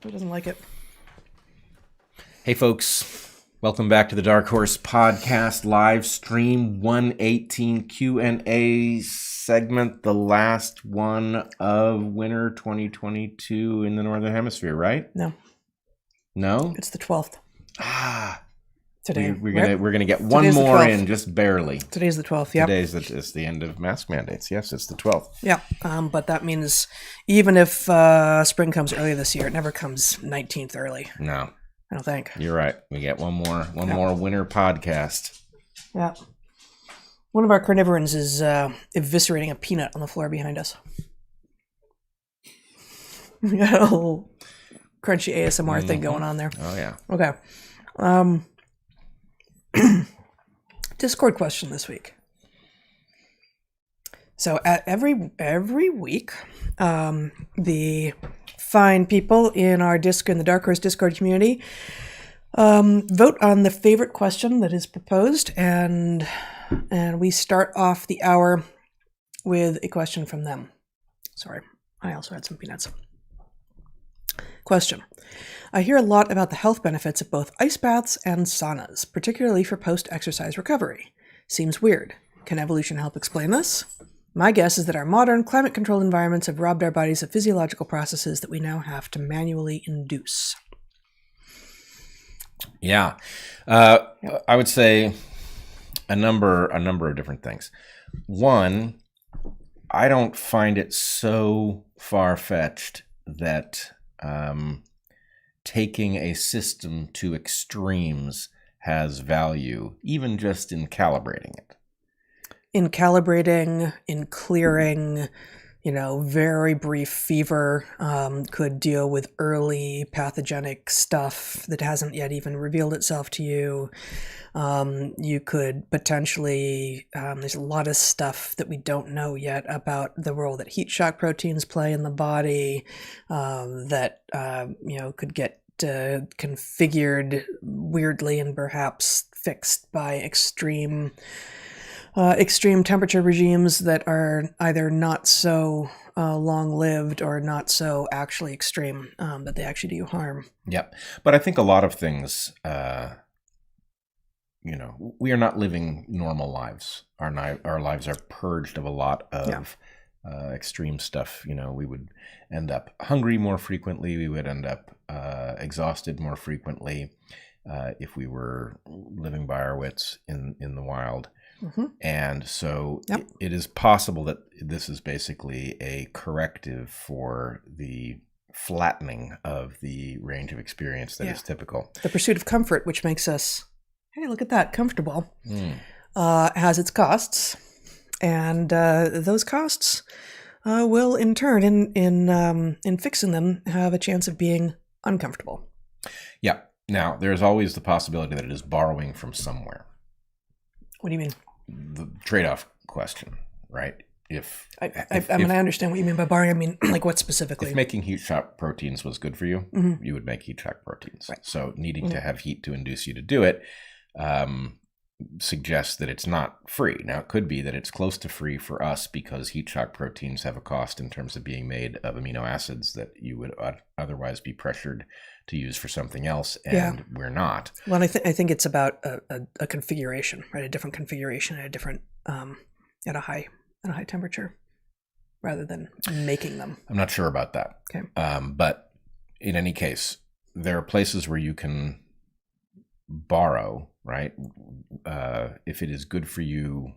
Who doesn't like it? Hey, folks. Welcome back to the DarkHorse Podcast live stream 118 Q&A segment, the last one of winter 2022 in the Northern Hemisphere, right? No. No? It's the 12th. Today. We're gonna get one more in, just barely. Today's the 12th, yeah. It's the end of mask mandates. Yes, it's the 12th. Yeah, but that means even if spring comes early this year, it never comes 19th early. No. I don't think. You're right. We get one more winter podcast. Yeah. One of our carnivorans is eviscerating a peanut on the floor behind us. We got a little crunchy ASMR thing going on there. Oh, yeah. Okay. Discord question this week. So every week, the fine people in the DarkHorse Discord community vote on the favorite question that is proposed, and we start off the hour with a question from them. Sorry, I also had some peanuts. Question. I hear a lot about the health benefits of both ice baths and saunas, particularly for post-exercise recovery. Seems weird. Can evolution help explain this? My guess is that our modern, climate-controlled environments have robbed our bodies of physiological processes that we now have to manually induce. Yeah. I would say a number of different things. One, I don't find it so far-fetched that taking a system to extremes has value, even just in calibrating it. In calibrating, in clearing, very brief fever could deal with early pathogenic stuff that hasn't yet even revealed itself to you. You could potentially, there's a lot of stuff that we don't know yet about the role that heat shock proteins play in the body that, could get configured weirdly and perhaps fixed by extreme temperature regimes that are either not so long-lived or not so actually extreme, but they actually do harm. Yep. But I think a lot of things, we are not living normal lives. Our lives are purged of a lot of extreme stuff. We would end up hungry more frequently. We would end up exhausted more frequently if we were living by our wits in the wild. Mm-hmm. And so it is possible that this is basically a corrective for the flattening of the range of experience that is typical. The pursuit of comfort, which makes us, hey, look at that, comfortable, has its costs. And those costs will, in turn, in fixing them, have a chance of being uncomfortable. Yeah. Now, there's always the possibility that it is borrowing from somewhere. What do you mean? The trade-off question, right? I understand what you mean by borrowing. I mean, like what specifically? If making heat shock proteins was good for you, you would make heat shock proteins. Right. So needing to have heat to induce you to do it suggests that it's not free. Now, it could be that it's close to free for us because heat shock proteins have a cost in terms of being made of amino acids that you would otherwise be pressured to use for something else, and we're not. Well, I think it's about a configuration, right? A different configuration at a different at a high temperature, rather than making them. I'm not sure about that. Okay. But in any case, there are places where you can borrow, right? If it is good for you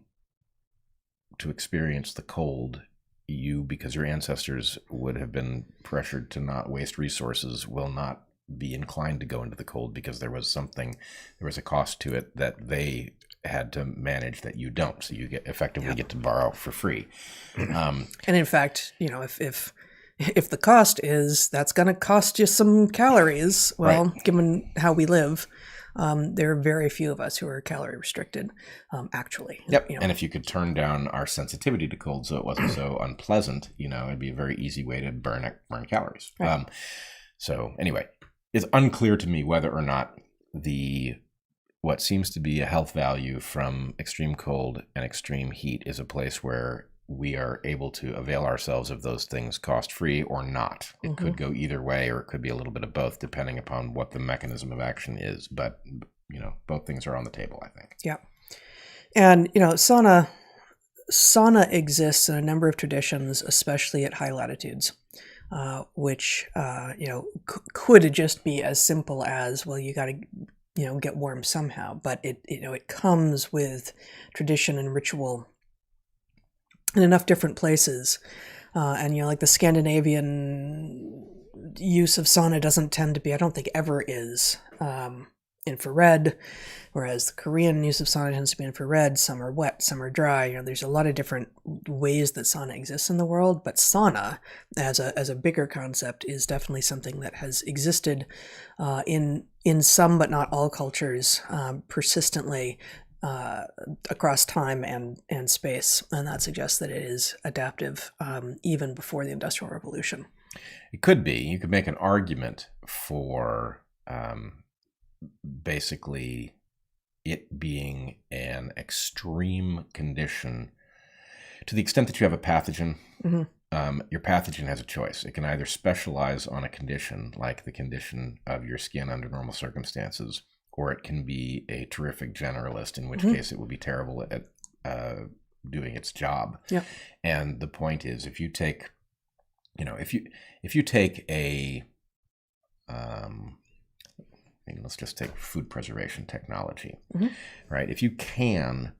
to experience the cold, because your ancestors would have been pressured to not waste resources, will not be inclined to go into the cold because there was a cost to it that they had to manage that you don't. So you effectively get to borrow for free. And in fact, if the cost is that's going to cost you some calories, well, right. Given how we live, there are very few of us who are calorie restricted, actually. Yep. And if you could turn down our sensitivity to cold so it wasn't so unpleasant, it'd be a very easy way to burn calories. Right. So anyway, it's unclear to me whether or not what seems to be a health value from extreme cold and extreme heat is a place where we are able to avail ourselves of those things cost-free or not. It could go either way, or it could be a little bit of both, depending upon what the mechanism of action is. But, both things are on the table, I think. Yeah. And, sauna exists in a number of traditions, especially at high latitudes, which, could just be as simple as, well, you got to, get warm somehow. But it comes with tradition and ritual in enough different places. And, like the Scandinavian use of sauna doesn't tend to be, I don't think ever is, infrared, whereas the Korean use of sauna tends to be infrared. Some are wet, some are dry. There's a lot of different ways that sauna exists in the world, but sauna as a bigger concept is definitely something that has existed in some but not all cultures persistently across time and space, and that suggests that it is adaptive even before the Industrial Revolution. It could be. You could make an argument for basically it being an extreme condition to the extent that you have a pathogen. Your pathogen has a choice. It can either specialize on a condition, like the condition of your skin under normal circumstances, or it can be a terrific generalist, in which case it will be terrible at doing its job. Yeah. And the point is, if you take, if you take a, let's just take food preservation technology, right? If you can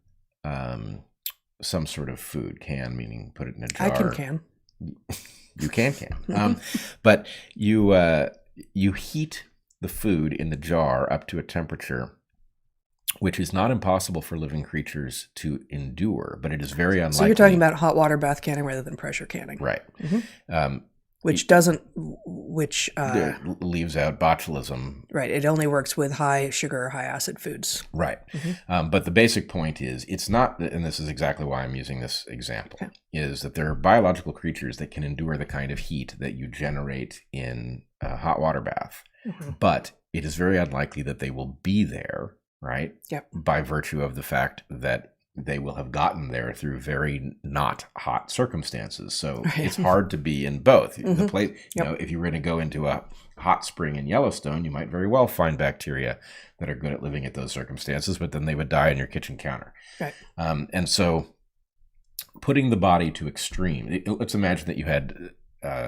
some sort of food, can meaning put it in a jar. I can. You can. But you heat the food in the jar up to a temperature which is not impossible for living creatures to endure, but it is very unlikely. So you're talking about hot water bath canning rather than pressure canning. Right. Which leaves out botulism. Right. It only works with high sugar or high acid foods. Right. But the basic point is, it's not, and this is exactly why I'm using this example, is that there are biological creatures that can endure the kind of heat that you generate in a hot water bath. But it is very unlikely that they will be there, right? Yep. By virtue of the fact that they will have gotten there through very not hot circumstances. So it's hard to be in both. The place, if you were going to go into a hot spring in Yellowstone, you might very well find bacteria that are good at living at those circumstances, but then they would die on your kitchen counter. Right. And so putting the body to extreme, let's imagine that you had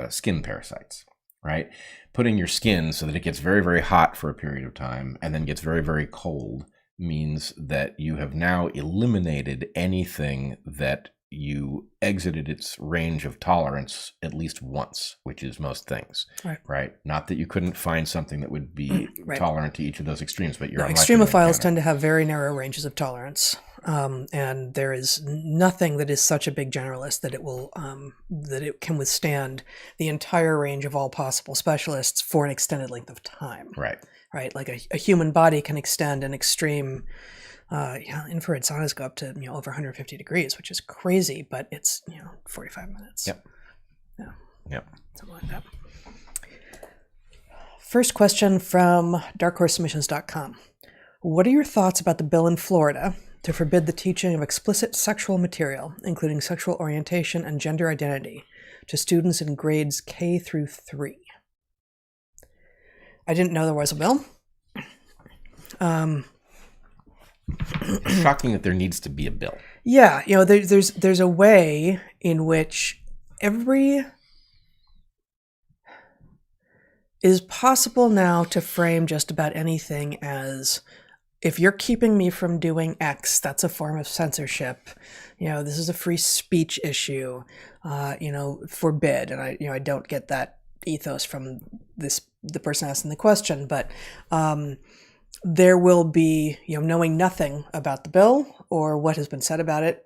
skin parasites, right? Putting your skin so that it gets very, very hot for a period of time and then gets very, very cold means that you have now eliminated anything that you exited its range of tolerance at least once, which is most things, right? Not that you couldn't find something that would be tolerant to each of those extremes, but you're extremophiles tend to have very narrow ranges of tolerance, and there is nothing that is such a big generalist that it will that it can withstand the entire range of all possible specialists for an extended length of time. Right, like a human body can extend an extreme. Infrared saunas go up to over 150 degrees, which is crazy, but it's 45 minutes. Yep. Something like that. First question from DarkHorseSubmissions.com. What are your thoughts about the bill in Florida to forbid the teaching of explicit sexual material, including sexual orientation and gender identity, to students in grades K through 3? I didn't know there was a bill. It's shocking that there needs to be a bill. Yeah, there's a way in which it is possible now to frame just about anything as, if you're keeping me from doing X, that's a form of censorship. This is a free speech issue. Forbid. And I don't get that ethos from the person asking the question, but there will be, knowing nothing about the bill or what has been said about it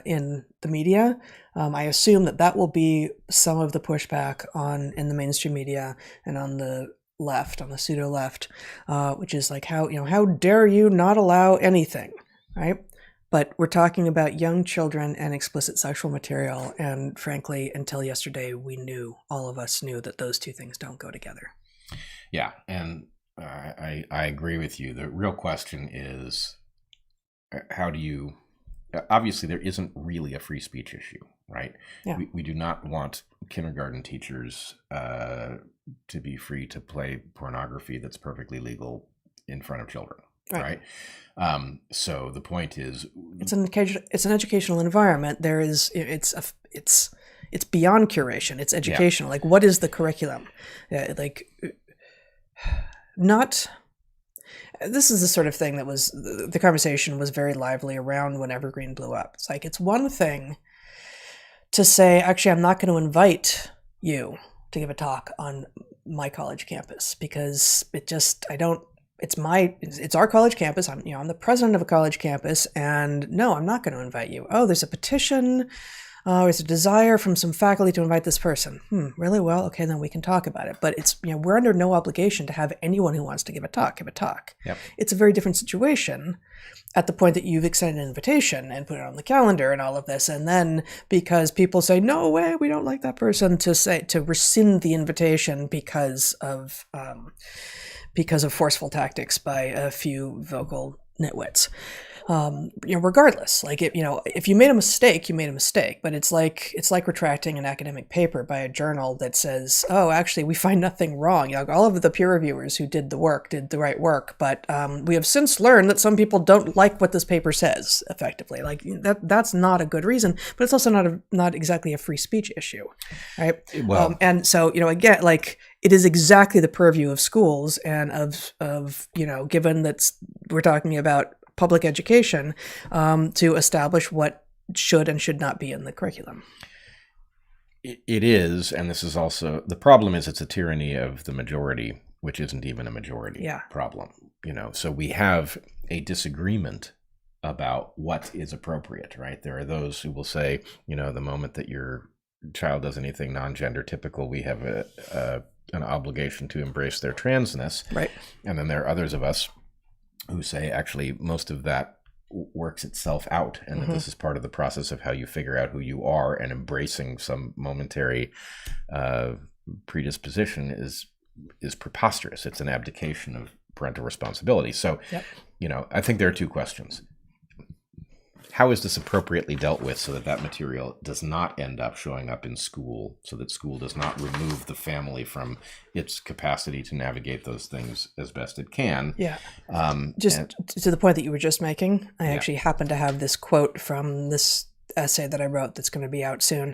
in the media, I assume that will be some of the pushback in the mainstream media and on the left, on the pseudo left, which is like, how dare you not allow anything, right? But we're talking about young children and explicit sexual material, and frankly, until yesterday, all of us knew that those two things don't go together. Yeah, and I agree with you. The real question is, how do you... Obviously, there isn't really a free speech issue, right? Yeah. We do not want kindergarten teachers to be free to play pornography that's perfectly legal in front of children, right? So the point is, it's an educational environment. There is it's beyond curation. It's educational. Like, what is the curriculum? This is the sort of thing that was, the conversation was very lively around when Evergreen blew up. It's like, it's one thing to say, actually, I'm not going to invite you to give a talk on my college campus because it's our college campus. I'm the president of a college campus, and no, I'm not going to invite you. Oh, there's a petition. There's a desire from some faculty to invite this person. Really? Well, okay, then we can talk about it. But it's, we're under no obligation to have anyone who wants to give a talk. Yep. It's a very different situation at the point that you've extended an invitation and put it on the calendar and all of this. And then because people say, no way, we don't like that person, to rescind the invitation because of forceful tactics by a few vocal nitwits. Regardless, like, if you made a mistake, you made a mistake, but it's like retracting an academic paper by a journal that says, oh, actually, we find nothing wrong. All of the peer reviewers who did the work did the right work, but we have since learned that some people don't like what this paper says, effectively. Like, that's not a good reason, but it's also not exactly a free speech issue, right? Well, and so, again, like, it is exactly the purview of schools and of given that we're talking about public education, to establish what should and should not be in the curriculum. It is, and this is also, the problem is it's a tyranny of the majority, which isn't even a majority problem. So we have a disagreement about what is appropriate, right? There are those who will say, the moment that your child does anything non-gender typical, we have an obligation to embrace their transness. Right. And then there are others of us who say, actually, most of that works itself out, and that this is part of the process of how you figure out who you are, and embracing some momentary predisposition is preposterous. It's an abdication of parental responsibility. So, I think there are two questions. How is this appropriately dealt with so that material does not end up showing up in school, so that school does not remove the family from its capacity to navigate those things as best it can? Yeah. To the point that you were just making, I actually happen to have this quote from this essay that I wrote that's going to be out soon.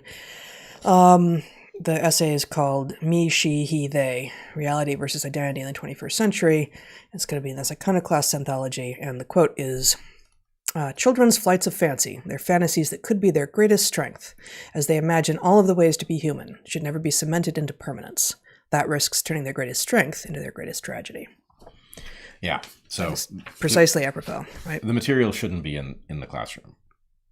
The essay is called Me, She, He, They, Reality versus Identity in the 21st Century. It's going to be in this iconoclast anthology, and the quote is, children's flights of fancy, their fantasies that could be their greatest strength, as they imagine all of the ways to be human, should never be cemented into permanence. That risks turning their greatest strength into their greatest tragedy. Yeah, so it's precisely apropos, right? The material shouldn't be in the classroom.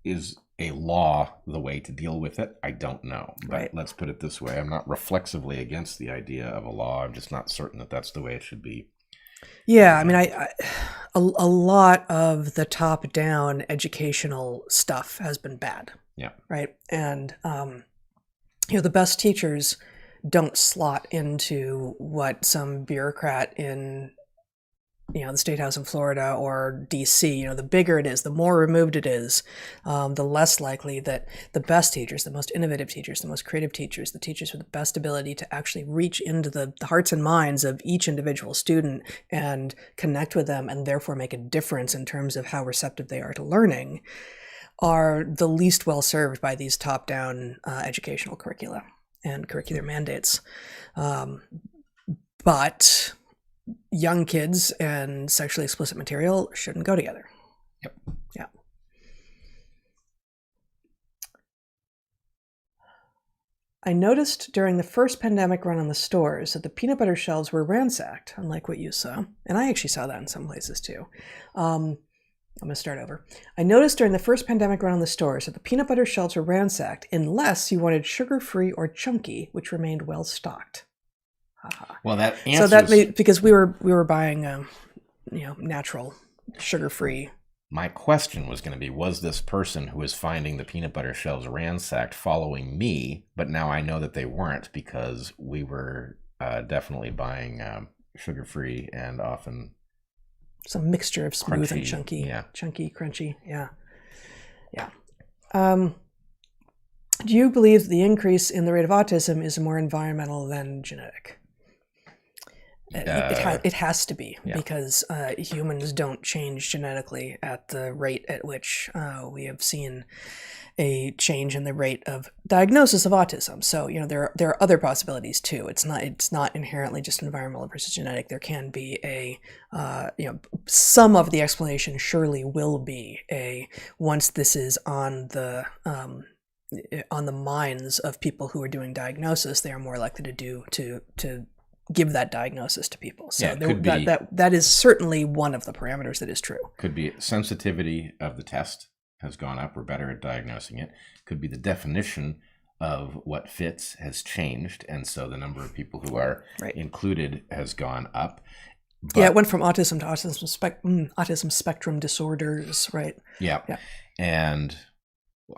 Is a law the way to deal with it? I don't know. But let's put it this way. I'm not reflexively against the idea of a law. I'm just not certain that that's the way it should be. Yeah, I mean, a lot of the top-down educational stuff has been bad. Yeah. Right? And, the best teachers don't slot into what some bureaucrat in, the State House in Florida or D.C., the bigger it is, the more removed it is, the less likely that the best teachers, the most innovative teachers, the most creative teachers, the teachers with the best ability to actually reach into the hearts and minds of each individual student and connect with them and therefore make a difference in terms of how receptive they are to learning, are the least well served by these top-down educational curricula and curricular mandates. But young kids and sexually explicit material shouldn't go together. Yep. Yeah. I noticed during the first pandemic run on the stores that the peanut butter shelves were ransacked, unlike what you saw. And I actually saw that in some places too. I'm going to start over. I noticed during the first pandemic run on the stores that the peanut butter shelves were ransacked unless you wanted sugar-free or chunky, which remained well stocked. Well, that answers... So that made, because we were buying, natural, sugar-free. My question was going to be, was this person who was finding the peanut butter shelves ransacked following me? But now I know that they weren't, because we were definitely buying sugar-free and often some mixture of smooth crunchy, and chunky, yeah. Chunky, crunchy, yeah. Do you believe the increase in the rate of autism is more environmental than genetic? It has to be, because humans don't change genetically at the rate at which we have seen a change in the rate of diagnosis of autism. So, there are other possibilities too. It's not inherently just environmental versus genetic. There can be some of the explanation surely will be once this is on the minds of people who are doing diagnosis, they are more likely to give that diagnosis to people. So that is certainly one of the parameters that is true. Could be sensitivity of the test has gone up. We're better at diagnosing it. Could be the definition of what fits has changed, and so the number of people who are included has gone up. But, it went from autism to autism spectrum disorders, right? Yeah. And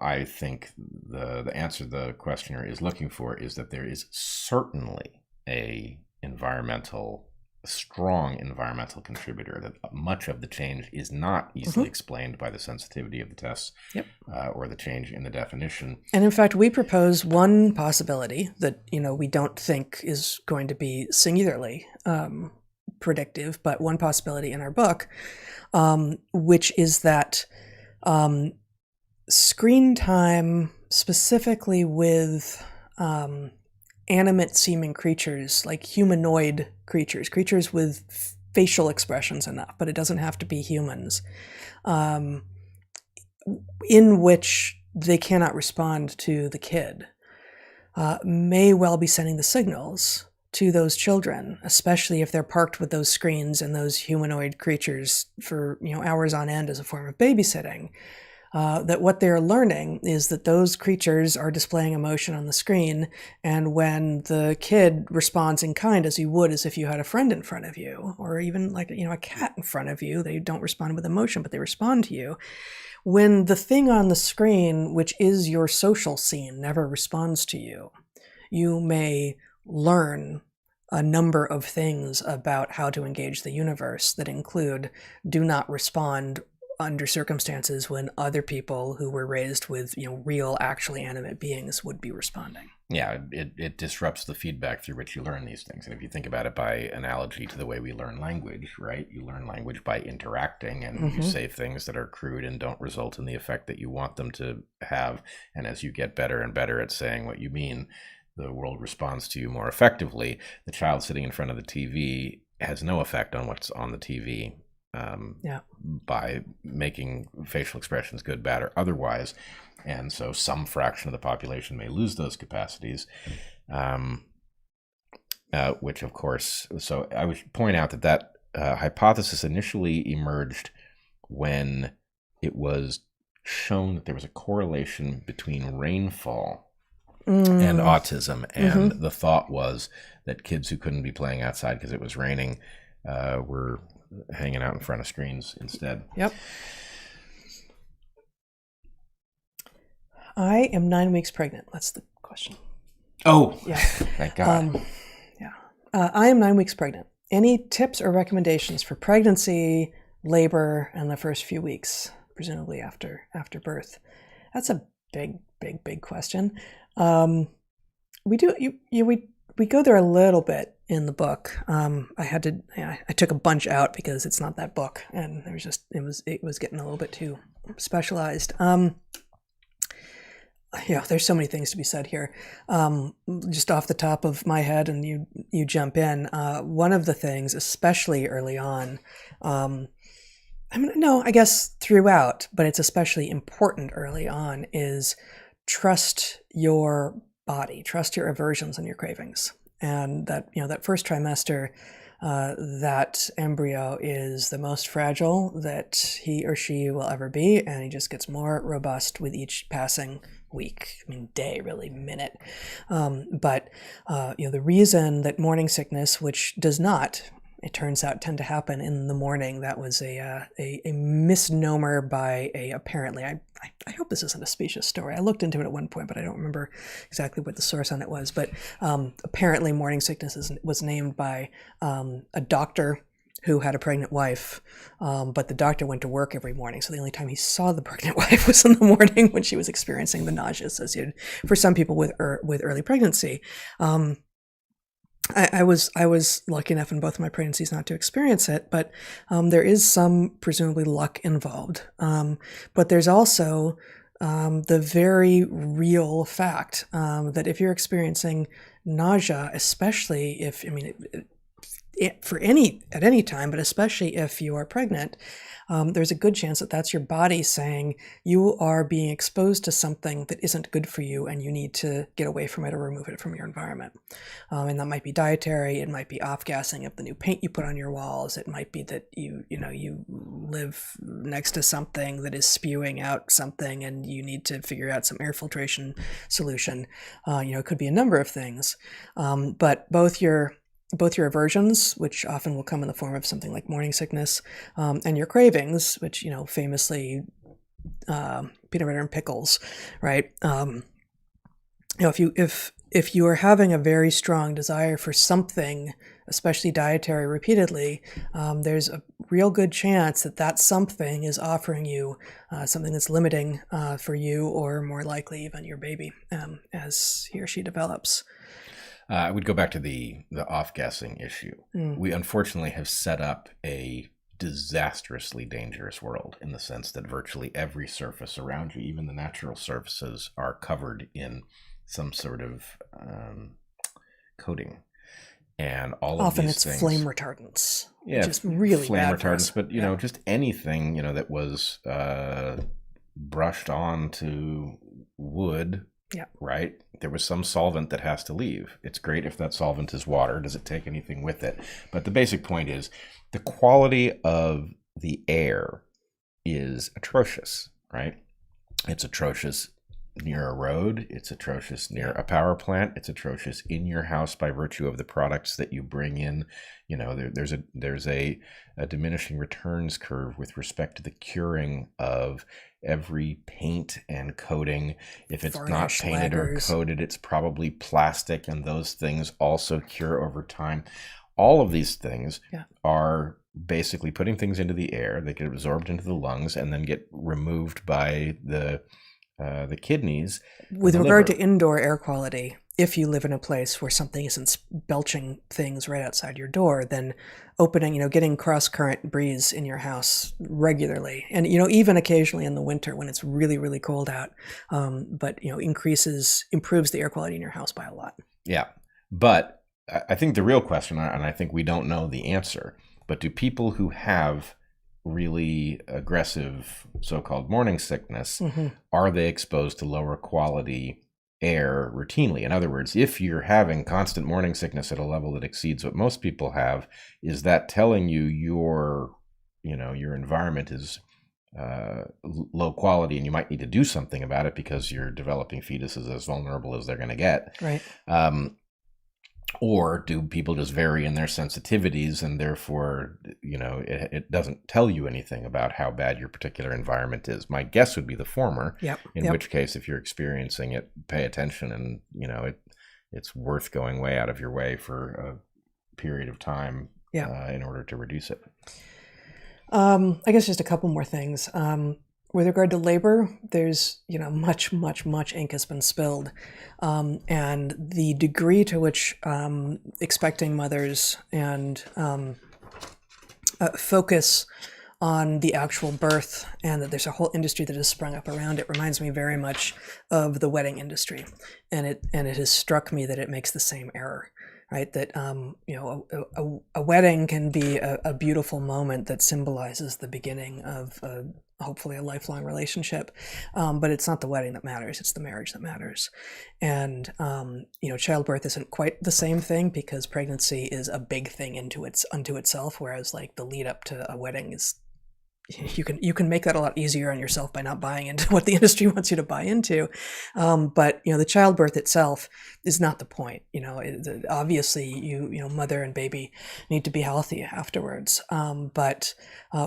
I think the answer the questioner is looking for is that there is certainly a strong environmental contributor, that much of the change is not easily explained by the sensitivity of the tests or the change in the definition. And in fact, we propose one possibility that we don't think is going to be singularly predictive, but one possibility in our book, which is that screen time, specifically with animate seeming creatures, like humanoid creatures with facial expressions enough, but it doesn't have to be humans, in which they cannot respond to the kid, may well be sending the signals to those children, especially if they're parked with those screens and those humanoid creatures for hours on end as a form of babysitting. That what they're learning is that those creatures are displaying emotion on the screen, and when the kid responds in kind, as you would as if you had a friend in front of you, or even like a cat in front of you, they don't respond with emotion, but they respond to you. When the thing on the screen, which is your social scene, never responds to you, you may learn a number of things about how to engage the universe that include do not respond under circumstances when other people who were raised with real, actually animate beings would be responding. Yeah, it disrupts the feedback through which you learn these things. And if you think about it by analogy to the way we learn language, right? You learn language by interacting, and you say things that are crude and don't result in the effect that you want them to have. And as you get better and better at saying what you mean, the world responds to you more effectively. The child sitting in front of the TV has no effect on what's on the TV. By making facial expressions good, bad, or otherwise. And so some fraction of the population may lose those capacities, which of course, so I would point out that hypothesis initially emerged when it was shown that there was a correlation between rainfall and autism. And the thought was that kids who couldn't be playing outside because it was raining were hanging out in front of screens instead. Yep. I am 9 weeks pregnant. That's the question. Oh, yeah. Thank God. I am 9 weeks pregnant. Any tips or recommendations for pregnancy, labor, and the first few weeks, presumably after birth? That's a big question. We go there a little bit in the book. I took a bunch out because it's not that book, and it was getting a little bit too specialized. There's so many things to be said here. Just off the top of my head, and you jump in. One of the things, especially early on, I guess throughout, but it's especially important early on, is trust your body, trust your aversions and your cravings. And that first trimester, that embryo is the most fragile that he or she will ever be, and he just gets more robust with each passing week, day, really, minute. But the reason that morning sickness, which does not, it turns out, tend to happen in the morning, that was a misnomer by apparently, I hope this isn't a specious story. I looked into it at one point, but I don't remember exactly what the source on it was. But apparently morning sickness was named by a doctor who had a pregnant wife, but the doctor went to work every morning. So the only time he saw the pregnant wife was in the morning when she was experiencing the nausea associated for some people with early pregnancy. I was lucky enough in both of my pregnancies not to experience it, but there is some presumably luck involved. But there's also the very real fact that if you're experiencing nausea, especially if, I mean, at any time, but especially if you are pregnant, there's a good chance that that's your body saying you are being exposed to something that isn't good for you and you need to get away from it or remove it from your environment. And that might be dietary, it might be off-gassing of the new paint you put on your walls, it might be that you live next to something that is spewing out something and you need to figure out some air filtration solution. It could be a number of things. But both your aversions, which often will come in the form of something like morning sickness, and your cravings, which, famously, peanut butter and pickles, right? If you are having a very strong desire for something, especially dietary repeatedly, there's a real good chance that something is offering you something that's limiting for you, or more likely even your baby, as he or she develops. I would go back to the off-gassing issue. We unfortunately have set up a disastrously dangerous world in the sense that virtually every surface around you, even the natural surfaces, are covered in some sort of coating. And all of often these it's things, flame retardants. Yeah, just really flame bad retardants, but just anything that was brushed onto wood. Yeah. Right? There was some solvent that has to leave. It's great if that solvent is water. Does it take anything with it? But the basic point is the quality of the air is atrocious, right? It's atrocious near a road. It's atrocious near a power plant. It's atrocious in your house by virtue of the products that you bring in. There's a diminishing returns curve with respect to the curing of every paint and coating. If it's not painted or coated, it's probably plastic, and those things also cure over time. All of these things are basically putting things into the air that get absorbed into the lungs and then get removed by the kidneys. With regard to indoor air quality, if you live in a place where something isn't belching things right outside your door, then getting cross-current breeze in your house regularly, and even occasionally in the winter when it's really, really cold out, but improves the air quality in your house by a lot. Yeah, but I think the real question, and I think we don't know the answer, but do people who have really aggressive so-called morning sickness, are they exposed to lower quality air routinely? In other words, if you're having constant morning sickness at a level that exceeds what most people have, is that telling you your environment is low quality and you might need to do something about it because you're developing fetuses as vulnerable as they're going to get? Right. Or do people just vary in their sensitivities and therefore, it doesn't tell you anything about how bad your particular environment is? My guess would be the former, in which case, if you're experiencing it, pay attention and, it's worth going way out of your way for a period of time in order to reduce it. I guess just a couple more things. With regard to labor, there's, much, much, much ink has been spilled. And the degree to which expecting mothers and focus on the actual birth and that there's a whole industry that has sprung up around it reminds me very much of the wedding industry. And it has struck me that it makes the same error. Right, that a wedding can be a beautiful moment that symbolizes the beginning of hopefully a lifelong relationship, but it's not the wedding that matters; it's the marriage that matters. And childbirth isn't quite the same thing because pregnancy is a big thing unto itself, whereas like the lead up to a wedding is. You can make that a lot easier on yourself by not buying into what the industry wants you to buy into, but the childbirth itself is not the point. Obviously you mother and baby need to be healthy afterwards, but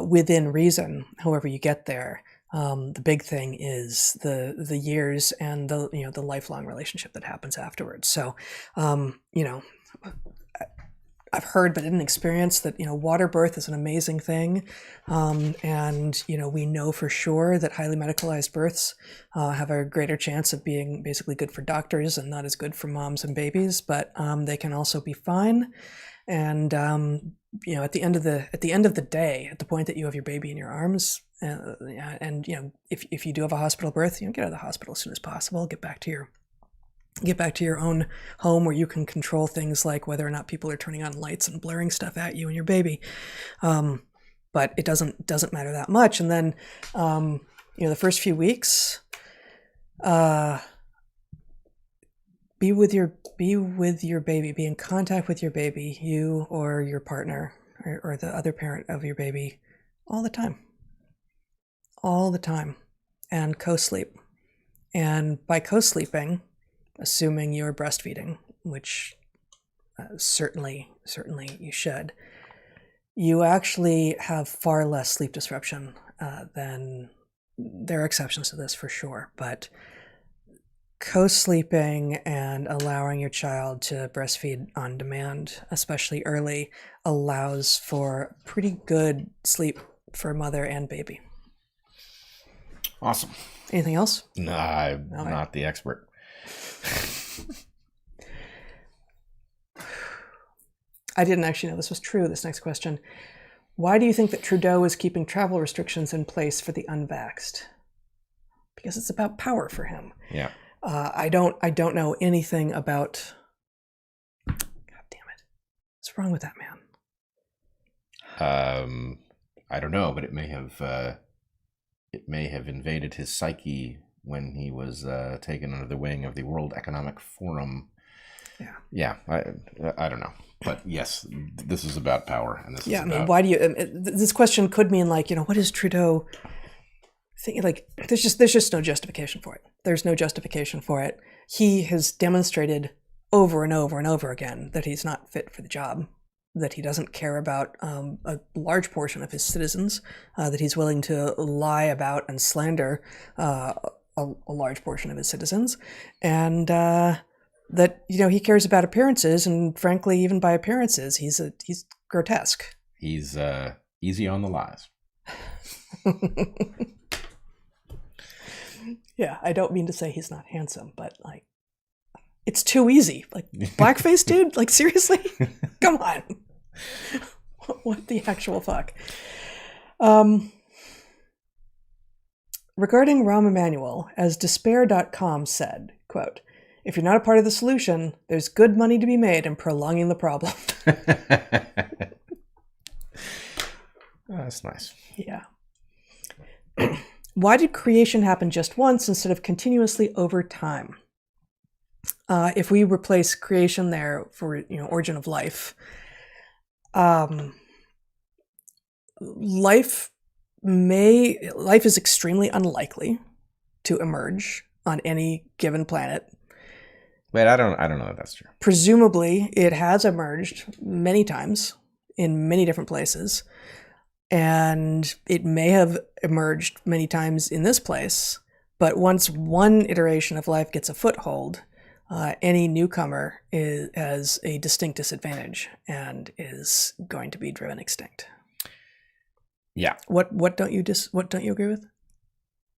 within reason, however you get there. The big thing is the years and the lifelong relationship that happens afterwards. So I've heard but didn't experience that, water birth is an amazing thing. And, we know for sure that highly medicalized births have a greater chance of being basically good for doctors and not as good for moms and babies, but they can also be fine. And, at the end of the day, at the point that you have your baby in your arms, and if you do have a hospital birth, get out of the hospital as soon as possible, get back to your own home where you can control things like whether or not people are turning on lights and blaring stuff at you and your baby. But it doesn't matter that much. And then, the first few weeks, be with your baby, be in contact with your baby, you or your partner or the other parent of your baby all the time, and co-sleep. And by co-sleeping, assuming you're breastfeeding, which certainly you should, you actually have far less sleep disruption than, there are exceptions to this for sure, but co-sleeping and allowing your child to breastfeed on demand, especially early, allows for pretty good sleep for mother and baby. Awesome. Anything else? No, I'm not the expert. I didn't actually know this was true, this next question. Why do you think that Trudeau is keeping travel restrictions in place for the unvaxxed? Because it's about power for him. Yeah. I don't know anything about. God damn it! What's wrong with that man? I don't know, but it may have invaded his psyche when he was taken under the wing of the World Economic Forum. Yeah. I don't know, but yes, this is about power, and this is about... why do you? This question could mean what is Trudeau thinking? There's just no justification for it. There's no justification for it. He has demonstrated over and over and over again that he's not fit for the job, that he doesn't care about a large portion of his citizens, that he's willing to lie about and slander a large portion of his citizens, and that he cares about appearances, and frankly, even by appearances, he's grotesque. He's easy on the lies. Yeah, I don't mean to say he's not handsome, but it's too easy. Blackface dude, seriously? Come on. What the actual fuck? Regarding Rahm Emanuel, as despair.com said, quote, "If you're not a part of the solution, there's good money to be made in prolonging the problem." Oh, that's nice. Yeah. Why did creation happen just once instead of continuously over time? If we replace creation there for origin of life, life is extremely unlikely to emerge on any given planet. Wait, I don't know if that's true. Presumably, it has emerged many times in many different places. And it may have emerged many times in this place, but once one iteration of life gets a foothold, any newcomer has a distinct disadvantage and is going to be driven extinct. Yeah. What don't you agree with?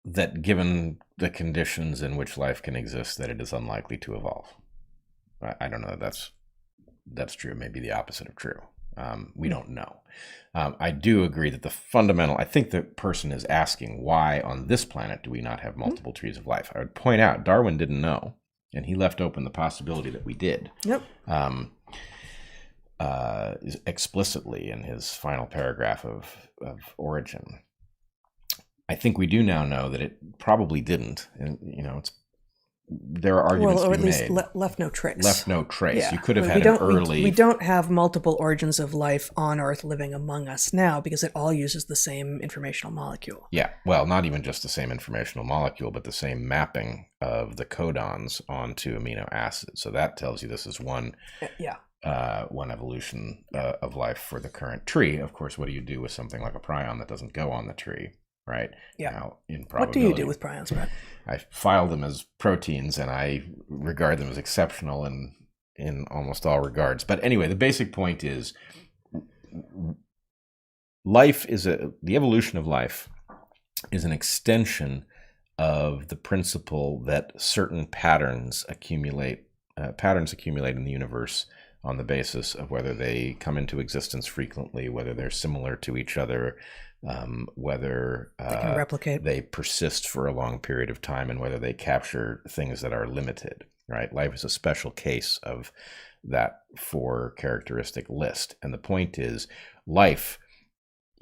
That given the conditions in which life can exist, that it is unlikely to evolve. I don't know if that's true. Maybe the opposite of true. We don't know. I do agree that I think the person is asking, why on this planet do we not have multiple trees of life? I would point out Darwin didn't know, and he left open the possibility that we did. Yep. Explicitly in his final paragraph of Origin. I think we do now know that it probably didn't, and there are arguments to be made. Or at least left no trace. Left no trace. Yeah. You could have had an early... We don't have multiple origins of life on Earth living among us now because it all uses the same informational molecule. Yeah. Well, not even just the same informational molecule, but the same mapping of the codons onto amino acids. So that tells you this is one evolution of life for the current tree. Of course, what do you do with something like a prion that doesn't go on the tree? Right. Yeah. Now, in what do you do with prions, Brett? I file them as proteins, and I regard them as exceptional and in almost all regards. But anyway, the basic point is the evolution of life is an extension of the principle that certain patterns accumulate in the universe on the basis of whether they come into existence frequently, whether they're similar to each other, whether they can replicate, they persist for a long period of time, and whether they capture things that are limited, right? Life is a special case of that four characteristic list. And the point is, life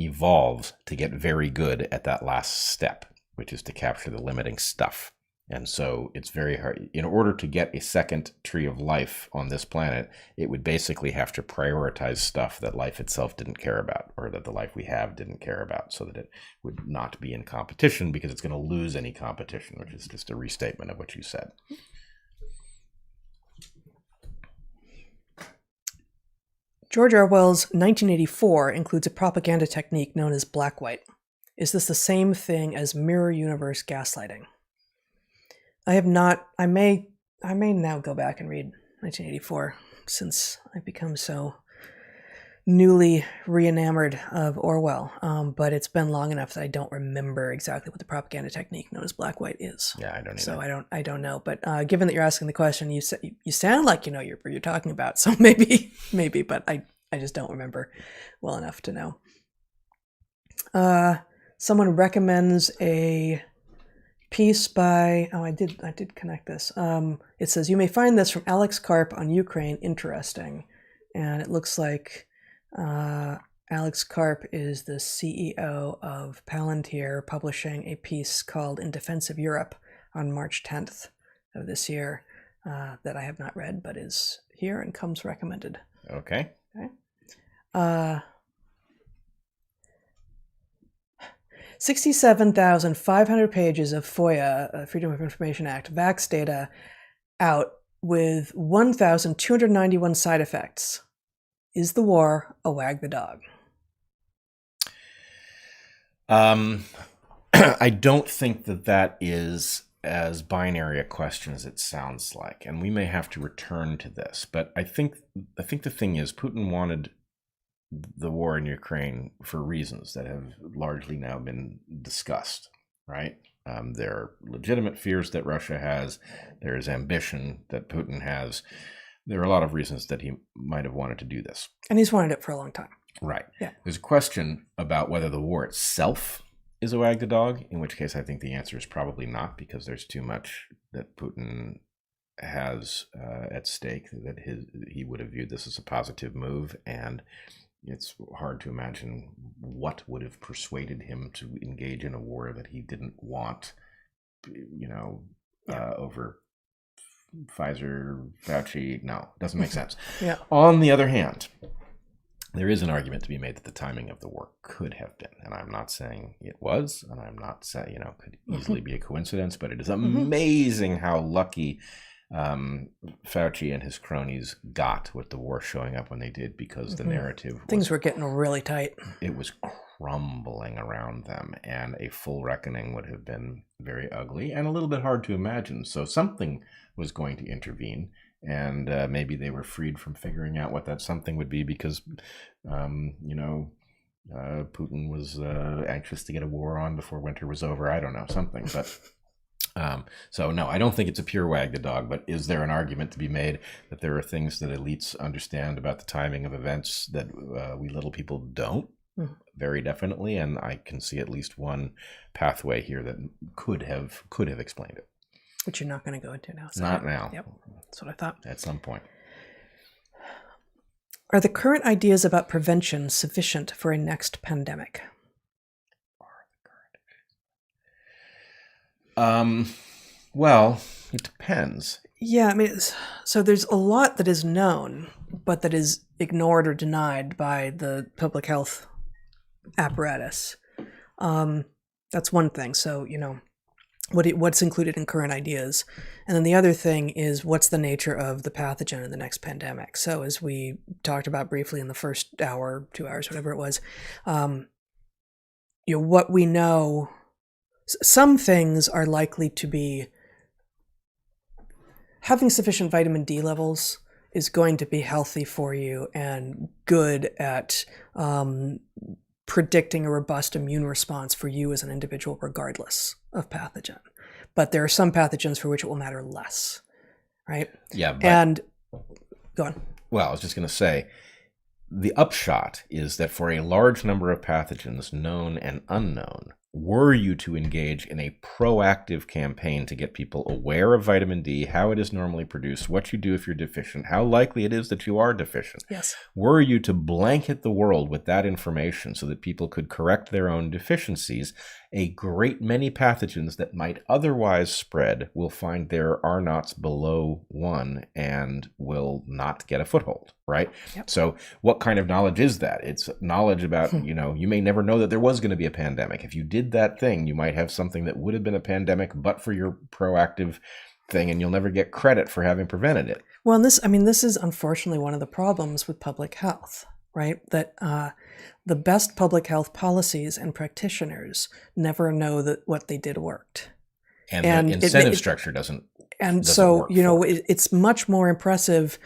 evolves to get very good at that last step, which is to capture the limiting stuff. And so it's very hard. In order to get a second tree of life on this planet, it would basically have to prioritize stuff that life itself didn't care about, or that the life we have didn't care about, so that it would not be in competition, because it's going to lose any competition, which is just a restatement of what you said. George Orwell's 1984 includes a propaganda technique known as Black-White. Is this the same thing as mirror universe gaslighting? I have not. I may now go back and read 1984, since I've become so newly re-enamored of Orwell. But it's been long enough that I don't remember exactly what the propaganda technique known as Black-White is. Yeah, I don't either. So I don't know. But given that you're asking the question, you sound like you know what you're talking about. So maybe, but I just don't remember well enough to know. Someone recommends a piece by, I did connect this. It says, you may find this from Alex Karp on Ukraine interesting. And it looks like Alex Karp is the CEO of Palantir, publishing a piece called In Defense of Europe on March 10th of this year that I have not read, but is here and comes recommended. Okay. 67,500 pages of FOIA, Freedom of Information Act, vax data out with 1,291 side effects. Is the war a wag the dog? I don't think that is as binary a question as it sounds like, and we may have to return to this. But I think the thing is, Putin wanted the war in Ukraine for reasons that have largely now been discussed, right? There are legitimate fears that Russia has. There is ambition that Putin has. There are a lot of reasons that he might have wanted to do this. And he's wanted it for a long time. Right. Yeah. There's a question about whether the war itself is a wag the dog, in which case I think the answer is probably not, because there's too much that Putin has at stake that he would have viewed this as a positive move, and it's hard to imagine what would have persuaded him to engage in a war that he didn't want, over Pfizer, Fauci. No, doesn't make sense. Yeah. On the other hand, there is an argument to be made that the timing of the war could have been, and I'm not saying it was, and I'm not saying, could easily be a coincidence, but it is amazing how lucky Fauci and his cronies got with the war showing up when they did, because the narrative things were getting really tight. It was crumbling around them, and a full reckoning would have been very ugly and a little bit hard to imagine. So something was going to intervene, and maybe they were freed from figuring out what that something would be, because Putin was anxious to get a war on before winter was over. I don't know, something, but so no, I don't think it's a pure wag the dog, but is there an argument to be made that there are things that elites understand about the timing of events that we little people don't? Very definitely, and I can see at least one pathway here that could have explained it. Which you're not going to go into now. So not now. Yep, that's what I thought. At some point. Are the current ideas about prevention sufficient for a next pandemic? Well, it depends. Yeah, I mean, so there's a lot that is known, but that is ignored or denied by the public health apparatus. That's one thing. So, what's included in current ideas. And then the other thing is, what's the nature of the pathogen in the next pandemic? So as we talked about briefly in the first hour, 2 hours, whatever it was, what we know, some things are likely to be having sufficient vitamin D levels is going to be healthy for you and good at predicting a robust immune response for you as an individual, regardless of pathogen. But there are some pathogens for which it will matter less, right? Yeah. And go on. Well, I was just going to say, the upshot is that for a large number of pathogens, known and unknown, were you to engage in a proactive campaign to get people aware of vitamin D, how it is normally produced, what you do if you're deficient, how likely it is that you are deficient, yes, were you to blanket the world with that information so that people could correct their own deficiencies, a great many pathogens that might otherwise spread will find their R naughts below 1 and will not get a foothold, right? Yep. So what kind of knowledge is that? It's knowledge about, you may never know that there was going to be a pandemic. If you did that thing, you might have something that would have been a pandemic but for your proactive thing, and you'll never get credit for having prevented it. Well, and this is unfortunately one of the problems with public health, right? That the best public health policies and practitioners never know that what they did worked. And the incentive structure doesn't. And so, it's much more impressive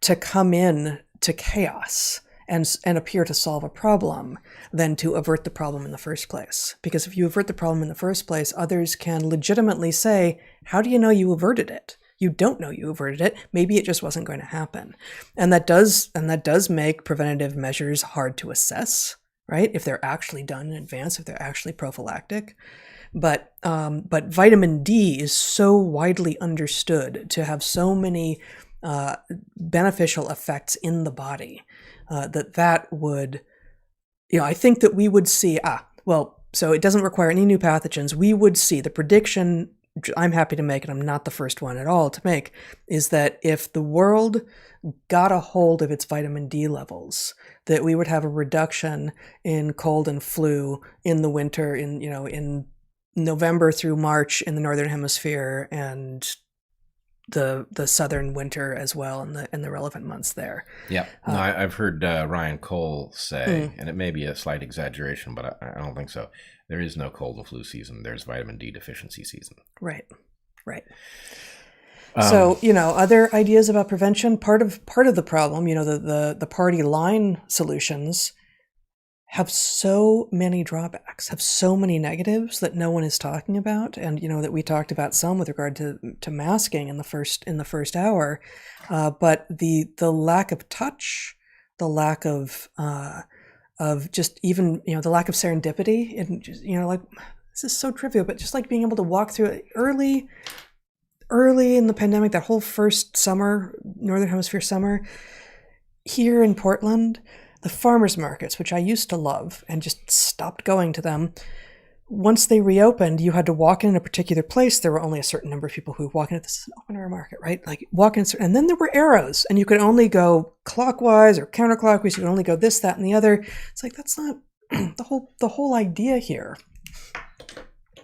to come in to chaos and appear to solve a problem than to avert the problem in the first place. Because if you avert the problem in the first place, others can legitimately say, how do you know you averted it? You don't know you averted it. Maybe it just wasn't going to happen. And that does make preventative measures hard to assess, right? If they're actually done in advance, if they're actually prophylactic. But vitamin D is so widely understood to have so many beneficial effects in the body that would, I think that we would see, so it doesn't require any new pathogens. We would see the prediction I'm happy to make, and I'm not the first one at all to make, is that if the world got a hold of its vitamin D levels, that we would have a reduction in cold and flu in the winter, in November through March in the Northern Hemisphere, and the southern winter as well in the relevant months there. Yeah, no, I've heard Ryan Cole say, and it may be a slight exaggeration, but I don't think so. There is no cold and flu season. There's vitamin D deficiency season. Right. So, other ideas about prevention, part of the problem, the party line solutions have so many drawbacks, have so many negatives that no one is talking about. And, that we talked about some with regard to masking in the first hour. But the lack of touch, the lack of just even, the lack of serendipity, and just, this is so trivial, but just like being able to walk through it early in the pandemic, that whole first summer, Northern Hemisphere summer, here in Portland, the farmers markets, which I used to love and just stopped going to them. Once they reopened, you had to walk in a particular place. There were only a certain number of people who would walk in. This is an open air market, right? Like walk in, and then there were arrows, and you could only go clockwise or counterclockwise. You could only go this, that, and the other. It's like, that's not the whole idea here.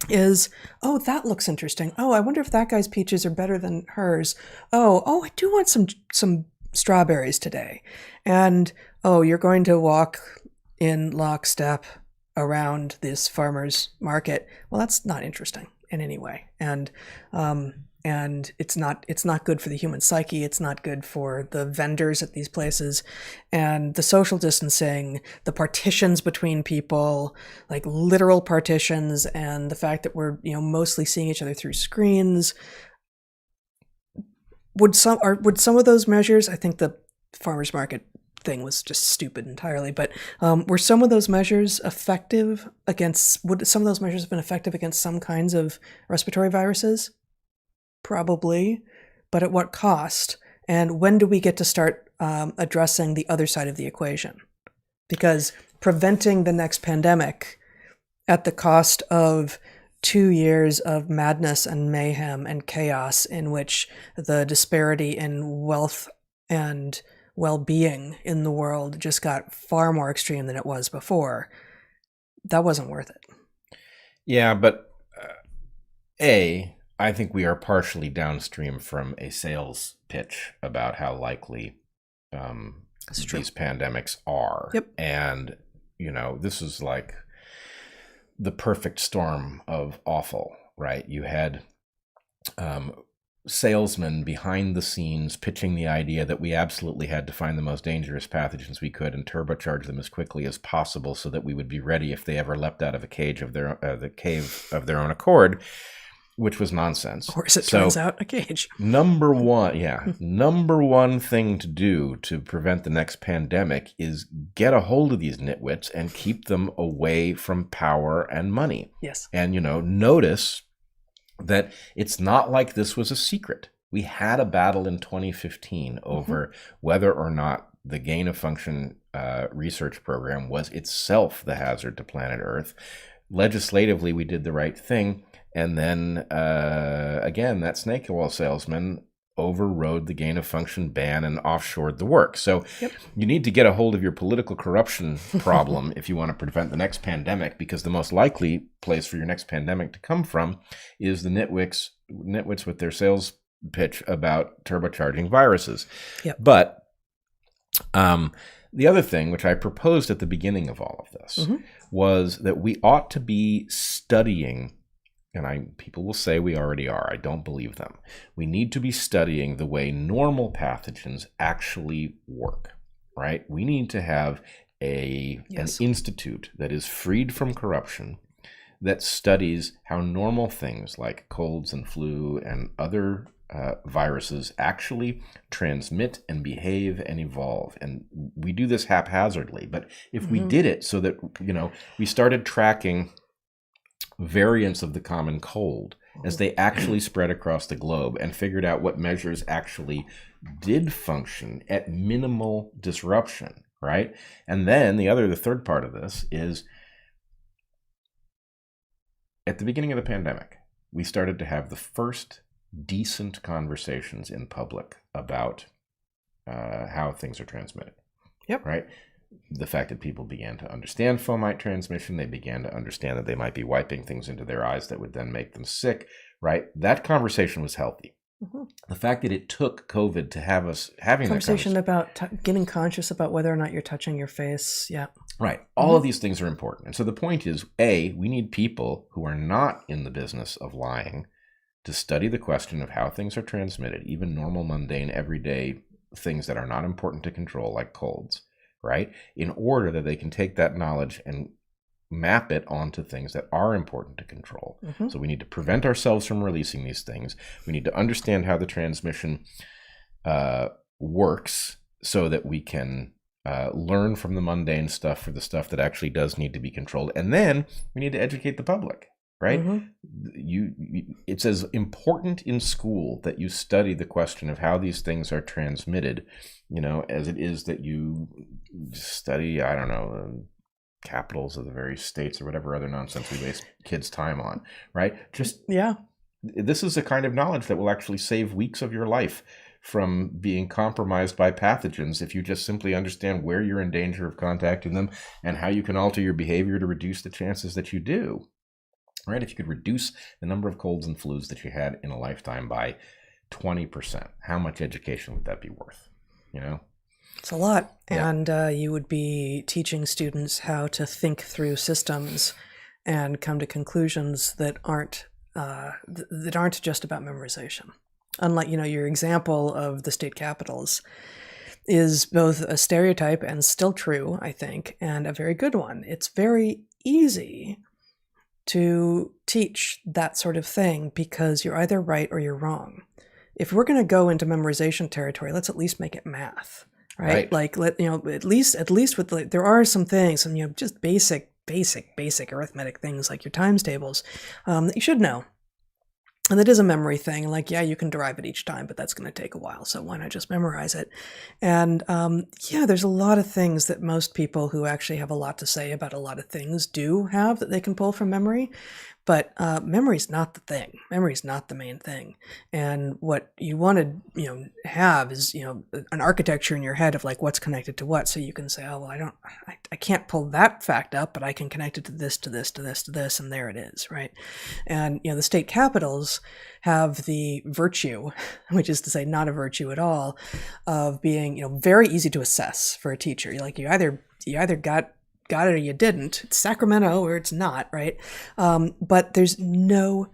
Is, that looks interesting. I wonder if that guy's peaches are better than hers. I do want some strawberries today. And you're going to walk in lockstep around this farmer's market. Well, that's not interesting in any way. And it's not good for the human psyche. It's not good for the vendors at these places. And the social distancing, the partitions between people, like literal partitions, and the fact that we're, mostly seeing each other through screens. Would some of those measures, I think the farmer's market thing was just stupid entirely, but were some of those measures effective against, would some of those measures have been effective against some kinds of respiratory viruses? Probably, but at what cost? And when do we get to start addressing the other side of the equation? Because preventing the next pandemic at the cost of 2 years of madness and mayhem and chaos, in which the disparity in wealth and well-being in the world just got far more extreme than it was before, that wasn't worth it. Yeah, but I think we are partially downstream from a sales pitch about how likely these pandemics are. Yep. And, this is like the perfect storm of awful, right? You had salesman behind the scenes pitching the idea that we absolutely had to find the most dangerous pathogens we could and turbocharge them as quickly as possible so that we would be ready if they ever leapt out of a cage of the cave of their own accord, which was nonsense. Or as it turns out, a cage. Number one thing to do to prevent the next pandemic is get a hold of these nitwits and keep them away from power and money. Yes. And, notice that it's not like this was a secret. We had a battle in 2015 over whether or not the gain of function research program was itself the hazard to planet Earth. Legislatively, we did the right thing. And then, again, that snake oil salesman overrode the gain of function ban and offshored the work. So you need to get a hold of your political corruption problem if you want to prevent the next pandemic, because the most likely place for your next pandemic to come from is the nitwits with their sales pitch about turbocharging viruses. Yep. But the other thing, which I proposed at the beginning of all of this, was that we ought to be studying, and people will say we already are. I don't believe them. We need to be studying the way normal pathogens actually work, right? We need to have an institute that is freed from corruption, that studies how normal things like colds and flu and other viruses actually transmit and behave and evolve. And we do this haphazardly. But if we did it so that, we started tracking variants of the common cold as they actually spread across the globe and figured out what measures actually did function at minimal disruption, right? And then the third part of this is, at the beginning of the pandemic, we started to have the first decent conversations in public about how things are transmitted. Yep. Right? The fact that people began to understand fomite transmission, they began to understand that they might be wiping things into their eyes that would then make them sick, right? That conversation was healthy. The fact that it took COVID to have us having conversation that about getting conscious about whether or not you're touching your face. Yeah. Right. All of these things are important. And so the point is, A, we need people who are not in the business of lying to study the question of how things are transmitted, even normal, mundane, everyday things that are not important to control, like colds, right? In order that they can take that knowledge and map it onto things that are important to control. So we need to prevent ourselves from releasing these things. We need to understand how the transmission works so that we can learn from the mundane stuff for the stuff that actually does need to be controlled. And then we need to educate the public, right? It's as important in school that you study the question of how these things are transmitted, as it is that you study, I don't know, capitals of the various states or whatever other nonsense we waste kids' time on, right? This is the kind of knowledge that will actually save weeks of your life from being compromised by pathogens if you just simply understand where you're in danger of contacting them and how you can alter your behavior to reduce the chances that you do, right? If you could reduce the number of colds and flus that you had in a lifetime by 20%, how much education would that be worth, It's a lot. And you would be teaching students how to think through systems and come to conclusions that aren't just about memorization. Unlike, your example of the state capitals is both a stereotype and still true, I think, and a very good one. It's very easy to teach that sort of thing because you're either right or you're wrong. If we're going to go into memorization territory, let's at least make it math. Right? Like, at least with there are some things, some, just basic arithmetic things like your times tables that you should know. And that is a memory thing. Like, you can derive it each time, but that's going to take a while. So why not just memorize it? And there's a lot of things that most people who actually have a lot to say about a lot of things do have that they can pull from memory. But memory's not the thing. Memory's not the main thing. And what you want to, have is, an architecture in your head of like what's connected to what. So you can say, oh, well, I can't pull that fact up, but I can connect it to this, to this, to this, to this, and there it is, right? And, the state capitals have the virtue, which is to say not a virtue at all, of being, very easy to assess for a teacher. You either got it or you didn't. It's Sacramento or it's not, right? But there's no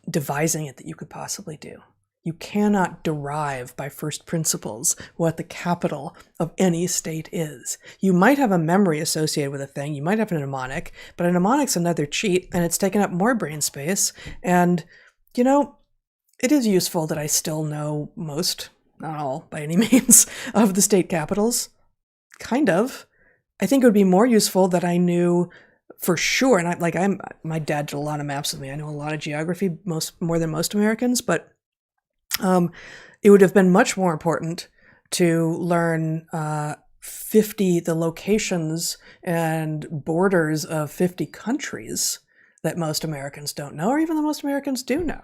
devising it that you could possibly do. You cannot derive by first principles what the capital of any state is. You might have a memory associated with a thing. You might have a mnemonic, but a mnemonic's another cheat, and it's taken up more brain space. And, it is useful that I still know most, not all by any means, of the state capitals. Kind of. I think it would be more useful that I knew for sure. And my dad did a lot of maps with me. I know a lot of geography, more than most Americans, but it would have been much more important to learn 50 the locations and borders of 50 countries that most Americans don't know, or even that most Americans do know,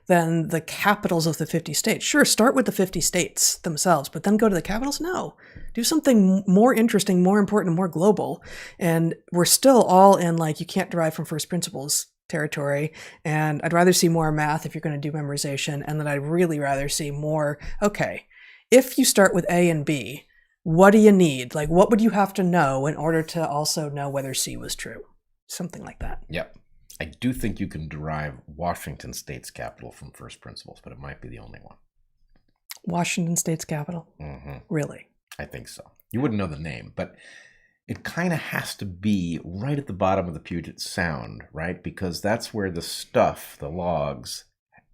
than the capitals of the 50 states. Sure, start with the 50 states themselves, but then go to the capitals? No. Do something more interesting, more important, more global. And we're still all in you can't derive from first principles territory. And I'd rather see more math if you're going to do memorization. And then I'd really rather see more, okay, if you start with A and B, what do you need? What would you have to know in order to also know whether C was true? Something like that. Yep. I do think you can derive Washington State's capital from first principles, but it might be the only one. Washington State's capital? Mm-hmm. Really? I think so. You wouldn't know the name, but it kind of has to be right at the bottom of the Puget Sound, right? Because that's where the stuff, the logs,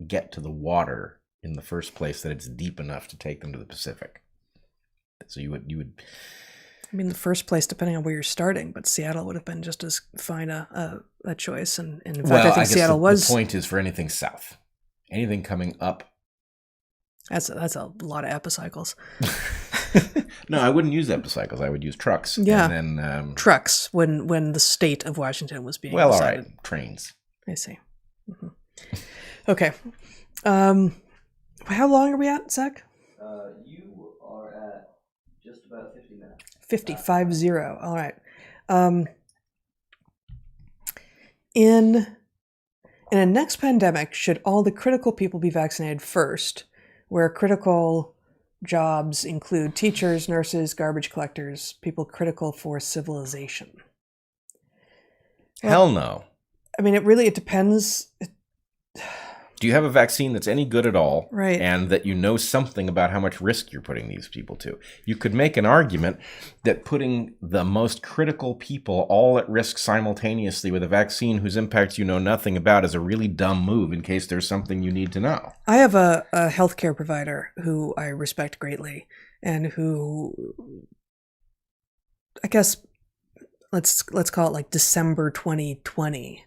get to the water in the first place, that it's deep enough to take them to the Pacific. So you would. I mean, the first place, depending on where you're starting, but Seattle would have been just as fine a choice. And in fact, I think Seattle was. The point is for anything south, anything coming up. That's a lot of epicycles. No, I wouldn't use epicycles. I would use trucks. Yeah, and then trucks when the state of Washington was being decided. All right, trains. I see. Mm-hmm. Okay. How long are we at, Zach? You are at just about 50 minutes. 50. All right. In a next pandemic, should all the critical people be vaccinated first, where critical jobs include teachers, nurses, garbage collectors, people critical for civilization? Hell no. I mean, it depends. Do you have a vaccine that's any good at all? Right. And that you know something about how much risk you're putting these people to? You could make an argument that putting the most critical people all at risk simultaneously with a vaccine whose impacts you know nothing about is a really dumb move in case there's something you need to know. I have a healthcare provider who I respect greatly and who, I guess, let's call it December 2020,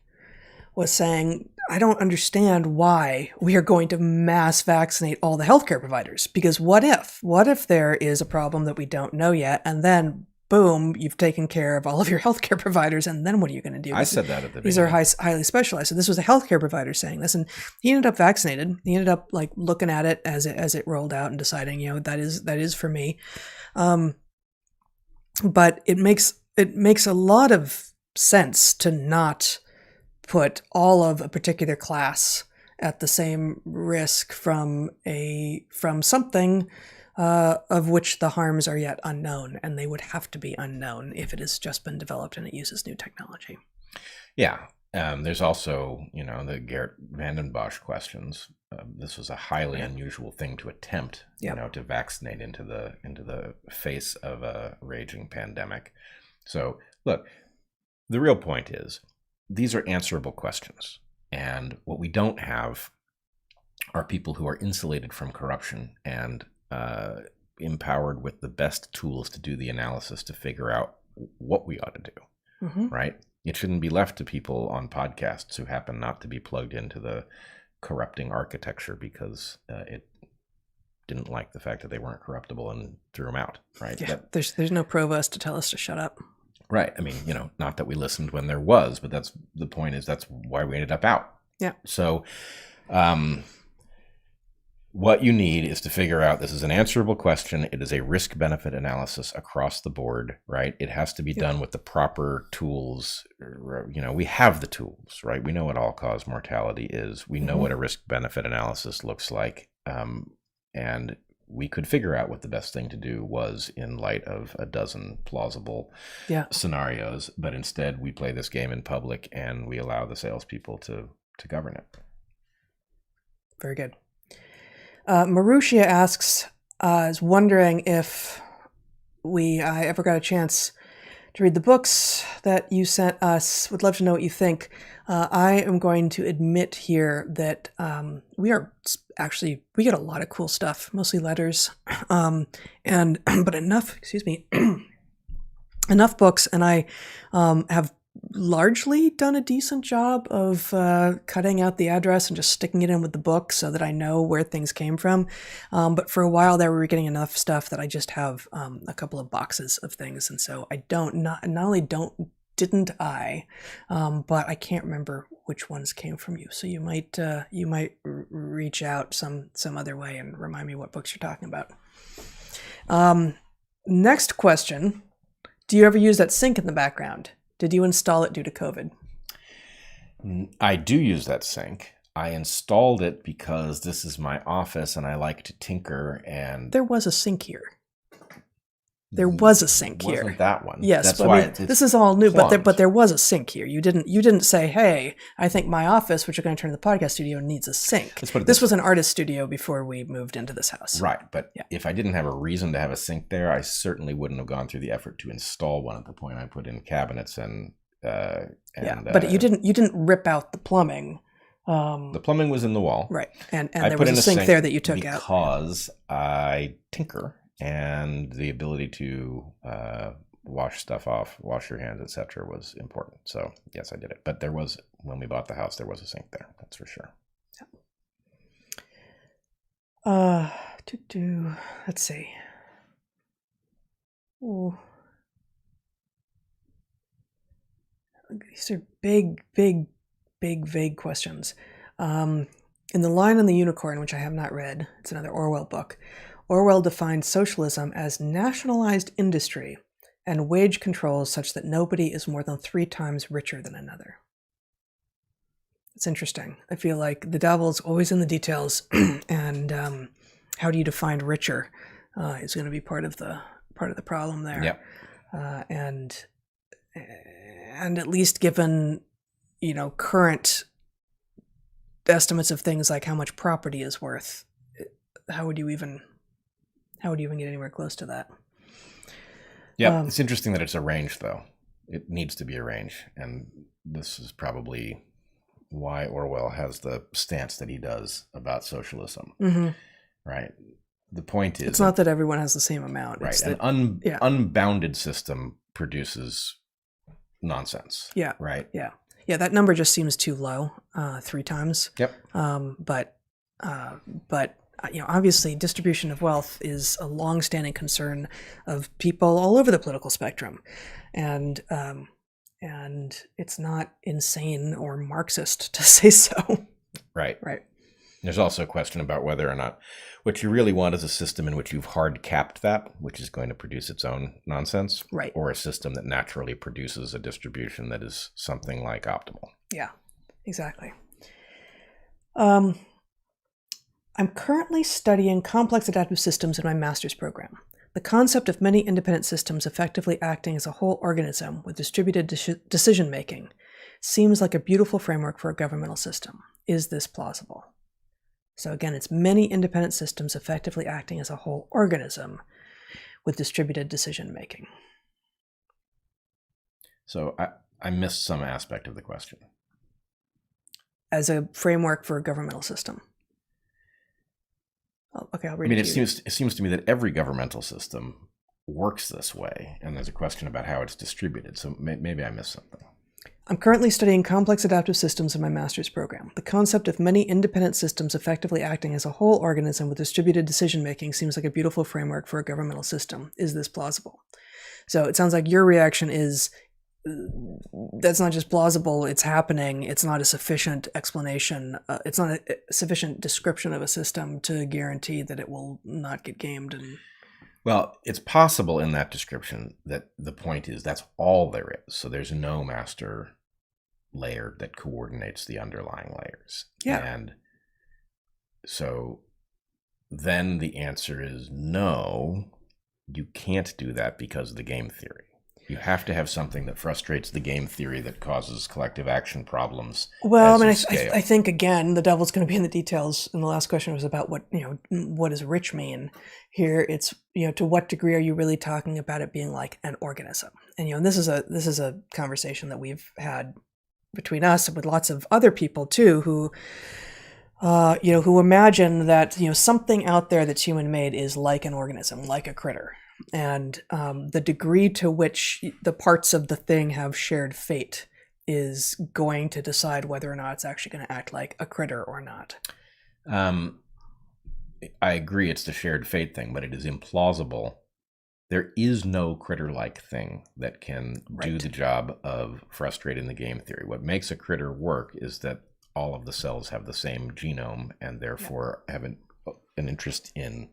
was saying, I don't understand why we are going to mass vaccinate all the healthcare providers. Because what if there is a problem that we don't know yet, and then boom, you've taken care of all of your healthcare providers, and then what are you going to do? I said that at the beginning. These are highly specialized. So this was a healthcare provider saying this, and he ended up vaccinated. He ended up looking at it as it rolled out and deciding, that is for me. But it makes a lot of sense to not put all of a particular class at the same risk from something of which the harms are yet unknown, and they would have to be unknown if it has just been developed and it uses new technology. Yeah. There's also, the Geert Vanden Bossche questions. This was a highly unusual thing to attempt, to vaccinate into the face of a raging pandemic. So, look, the real point is, these are answerable questions. And what we don't have are people who are insulated from corruption and empowered with the best tools to do the analysis to figure out what we ought to do, right? It shouldn't be left to people on podcasts who happen not to be plugged into the corrupting architecture because it didn't like the fact that they weren't corruptible and threw them out, right? Yeah, there's no provost to tell us to shut up. Right. I mean, not that we listened when there was, but that's the point is that's why we ended up out. Yeah. So what you need is to figure out this is an answerable question. It is a risk-benefit analysis across the board, right? It has to be done with the proper tools. We have the tools, right? We know what all-cause mortality is. We know what a risk-benefit analysis looks like. And we could figure out what the best thing to do was in light of a dozen plausible scenarios, but instead we play this game in public and we allow the salespeople to govern it. Very good. Marushia asks, is wondering if I ever got a chance to read the books that you sent us. Would love to know what you think. I am going to admit here that we get a lot of cool stuff, mostly letters, but enough books, and I have largely done a decent job of cutting out the address and just sticking it in with the book so that I know where things came from. But for a while there, we were getting enough stuff that I just have a couple of boxes of things, and so I didn't I, but I can't remember which ones came from you. So you might reach out some other way and remind me what books you're talking about. Next question: do you ever use that sink in the background? Did you install it due to COVID? I do use that sink. I installed it because this is my office and I like to tinker. And there was a sink here. There was a sink here. Wasn't that one? Yes, that's but why I mean, this is all new. plugged. But there was a sink here. You didn't say, "Hey, I think my office, which you're going to turn into the podcast studio, needs a sink." This was an artist studio before we moved into this house. Right, but if I didn't have a reason to have a sink there, I certainly wouldn't have gone through the effort to install one at the point I put in cabinets and. But you didn't rip out the plumbing. The plumbing was in the wall, right? And there was a sink there that you took out because I tinker. And the ability to wash stuff off, wash your hands, etc., was important. So yes, I did it. But when we bought the house, there was a sink there. That's for sure. Let's see. Ooh. These are big, vague questions. In The Lion and the Unicorn, which I have not read, it's another Orwell book. Orwell defined socialism as nationalized industry and wage controls such that nobody is more than 3 times richer than another. It's interesting. I feel like the devil's always in the details, and how do you define richer is going to be part of the problem there. Yep. And at least given current estimates of things like how much property is worth, how would you even get anywhere close to that? Yeah, it's interesting that it's a range, though. It needs to be a range, and this is probably why Orwell has the stance that he does about socialism. Mm-hmm. Right? The point is, it's not that everyone has the same amount. Right, it's an unbounded system produces nonsense. Yeah. Right. Yeah. Yeah. That number just seems too low. 3 times. Yep. But obviously, distribution of wealth is a long-standing concern of people all over the political spectrum, and it's not insane or Marxist to say so. Right. Right. There's also a question about whether or not what you really want is a system in which you've hard capped that, which is going to produce its own nonsense, right? Or a system that naturally produces a distribution that is something like optimal. Yeah, exactly. I'm currently studying complex adaptive systems in my master's program. The concept of many independent systems effectively acting as a whole organism with distributed decision-making seems like a beautiful framework for a governmental system. Is this plausible? So again, it's many independent systems effectively acting as a whole organism with distributed decision-making. So I missed some aspect of the question. As a framework for a governmental system. Okay, I'll read it. It seems to me that every governmental system works this way, and there's a question about how it's distributed. So maybe I missed something. I'm currently studying complex adaptive systems in my master's program. The concept of many independent systems effectively acting as a whole organism with distributed decision-making seems like a beautiful framework for a governmental system. Is this plausible? So it sounds like your reaction is, that's not just plausible, it's happening. It's not a sufficient explanation. It's not a sufficient description of a system to guarantee that it will not get gamed. Well, it's possible in that description that the point is that's all there is. So there's no master layer that coordinates the underlying layers. Yeah. And so then the answer is no, you can't do that because of the game theory. You have to have something that frustrates the game theory that causes collective action problems. Well, I mean, I think, again, the devil's going to be in the details. And the last question was about what does rich mean? Here, it's, to what degree are you really talking about it being like an organism? And, this is a conversation that we've had between us and with lots of other people too, who imagine that, something out there that's human made is like an organism, like a critter. And the degree to which the parts of the thing have shared fate is going to decide whether or not it's actually going to act like a critter or not. I agree it's the shared fate thing, but it is implausible. There is no critter-like thing that can do the job of frustrating the game theory. What makes a critter work is that all of the cells have the same genome and therefore have an interest in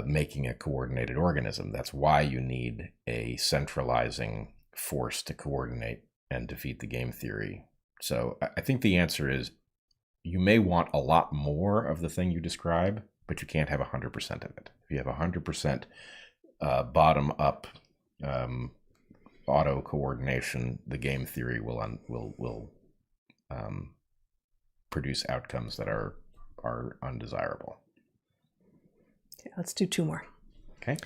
making a coordinated organism. That's why you need a centralizing force to coordinate and defeat the game theory. So I think the answer is you may want a lot more of the thing you describe, but you can't have 100% of it. If you have 100% bottom-up auto coordination, the game theory will produce outcomes that are undesirable. Okay, let's do 2 more. Okay.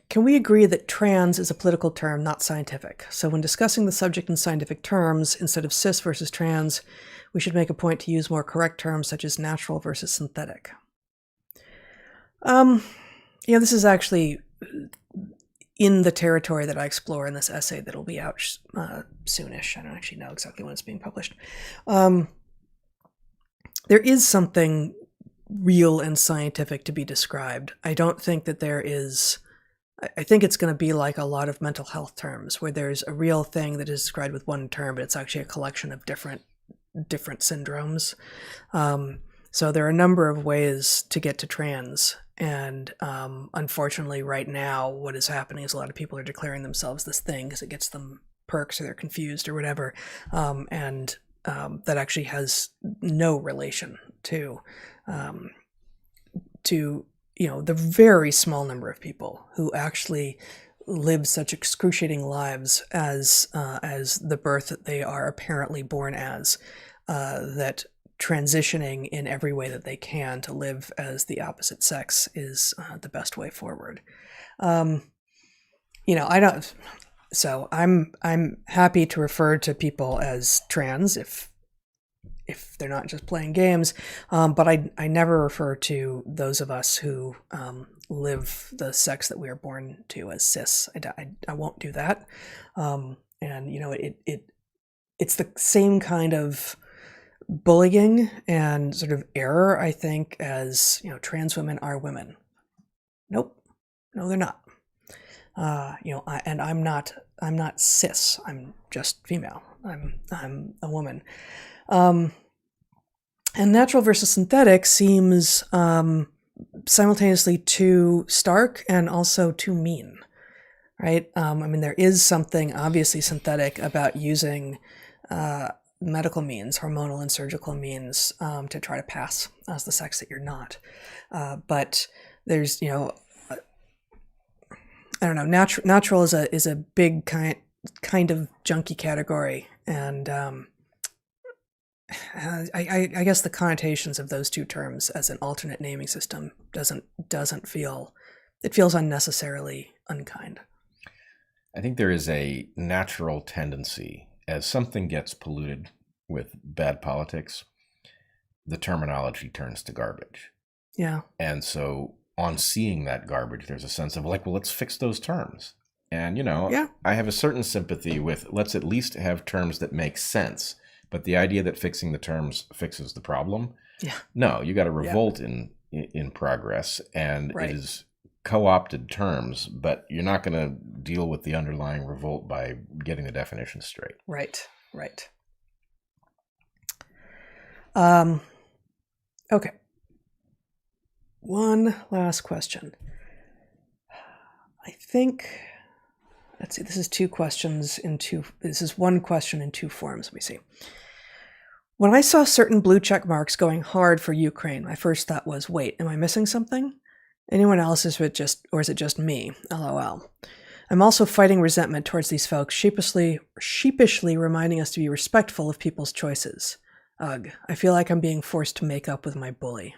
Can we agree that trans is a political term, not scientific? So when discussing the subject in scientific terms, instead of cis versus trans, we should make a point to use more correct terms such as natural versus synthetic. This is actually in the territory that I explore in this essay that'll be out soonish. I don't actually know exactly when it's being published. There is something real and scientific to be described. I don't think that there is. I think it's going to be like a lot of mental health terms, where there's a real thing that is described with one term, but it's actually a collection of different syndromes. So there are a number of ways to get to trans. And unfortunately, right now, what is happening is a lot of people are declaring themselves this thing because it gets them perks or they're confused or whatever. And that actually has no relation to the very small number of people who actually live such excruciating lives as the birth that they are apparently born as, that transitioning in every way that they can to live as the opposite sex is the best way forward. I don't. So I'm happy to refer to people as trans if they're not just playing games, but I never refer to those of us who live the sex that we are born to as cis. I won't do that. And it's the same kind of bullying and sort of error, I think, as trans women are women. Nope, no, they're not. I'm not cis. I'm just female. I'm a woman. And natural versus synthetic seems simultaneously too stark and also too mean, right? There is something obviously synthetic about using medical means, hormonal and surgical means, to try to pass as the sex that you're not. But there's, I don't know, natural is a big kind of junky category, and I guess the connotations of those two terms as an alternate naming system doesn't feel, it feels unnecessarily unkind. I think there is a natural tendency, as something gets polluted with bad politics, the terminology turns to garbage. Yeah. And so on seeing that garbage, there's a sense of like, well, let's fix those terms. And, I have a certain sympathy with, let's at least have terms that make sense. But the idea that fixing the terms fixes the problem, no, you got to revolt in progress, and it is co-opted terms, but you're not going to deal with the underlying revolt by getting the definition straight. Right. Okay. One last question. I think, let's see, this is one question in 2 forms. Let me see. When I saw certain blue check marks going hard for Ukraine, my first thought was, wait, am I missing something? Anyone else, or is it just me? LOL. I'm also fighting resentment towards these folks, sheepishly reminding us to be respectful of people's choices. Ugh, I feel like I'm being forced to make up with my bully.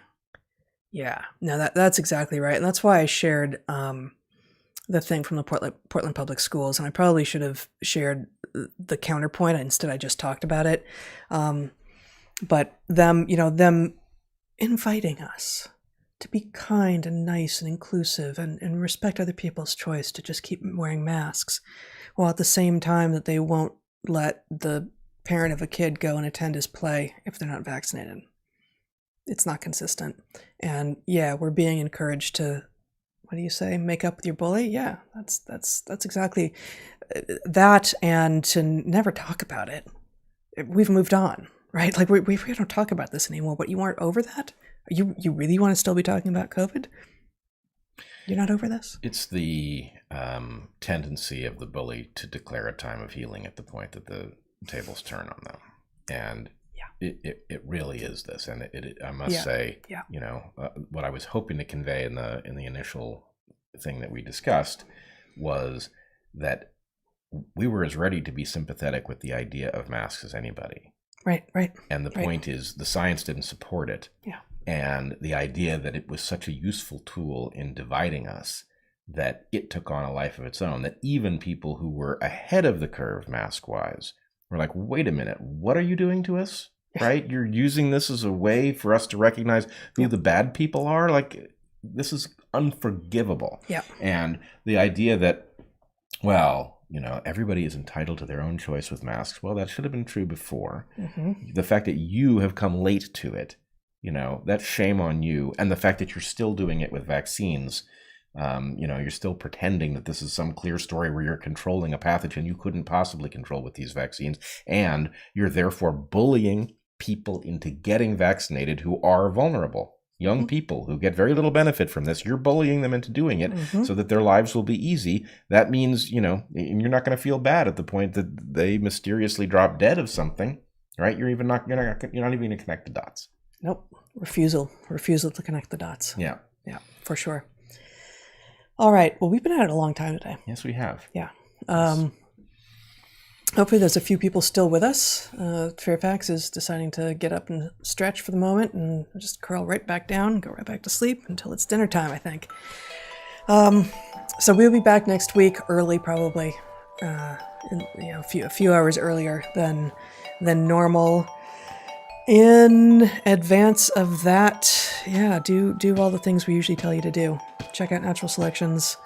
Yeah, no, that's exactly right. And that's why I shared the thing from the Portland Public Schools, and I probably should have shared the counterpoint. Instead, I just talked about it. But them inviting us to be kind and nice and inclusive and respect other people's choice to just keep wearing masks, while at the same time that they won't let the parent of a kid go and attend his play if they're not vaccinated. It's not consistent. And yeah, we're being encouraged to, what do you say, make up with your bully? Yeah, that's exactly that, and to never talk about it. We've moved on, right? Like we don't talk about this anymore, but you aren't over that? You really want to still be talking about COVID? You're not over this? It's the tendency of the bully to declare a time of healing at the point that the tables turn on them. And it really is this. And I must say, what I was hoping to convey in the initial thing that we discussed was that we were as ready to be sympathetic with the idea of masks as anybody. Right. And the point is, the science didn't support it. Yeah. And the idea that it was such a useful tool in dividing us, that it took on a life of its own, that even people who were ahead of the curve mask-wise were like, wait a minute, what are you doing to us? Right? You're using this as a way for us to recognize who the bad people are? Like, this is unforgivable. Yeah. And the idea that, well, everybody is entitled to their own choice with masks. Well, that should have been true before. Mm-hmm. The fact that you have come late to it, that's shame on you. And the fact that you're still doing it with vaccines, you're still pretending that this is some clear story where you're controlling a pathogen you couldn't possibly control with these vaccines. And you're therefore bullying people into getting vaccinated who are vulnerable. Young people who get very little benefit from this, you're bullying them into doing it so that their lives will be easy. That means, you're not going to feel bad at the point that they mysteriously drop dead of something, right? You're not even going to connect the dots. Nope. Refusal to connect the dots. Yeah, for sure. All right. Well, we've been at it a long time today. Yes, we have. Yeah. Hopefully there's a few people still with us. Fairfax is deciding to get up and stretch for the moment and just curl right back down, go right back to sleep until it's dinner time, I think. So we'll be back next week early, probably, a few hours earlier than normal. In advance of that, do all the things we usually tell you to do. Check out Natural Selections.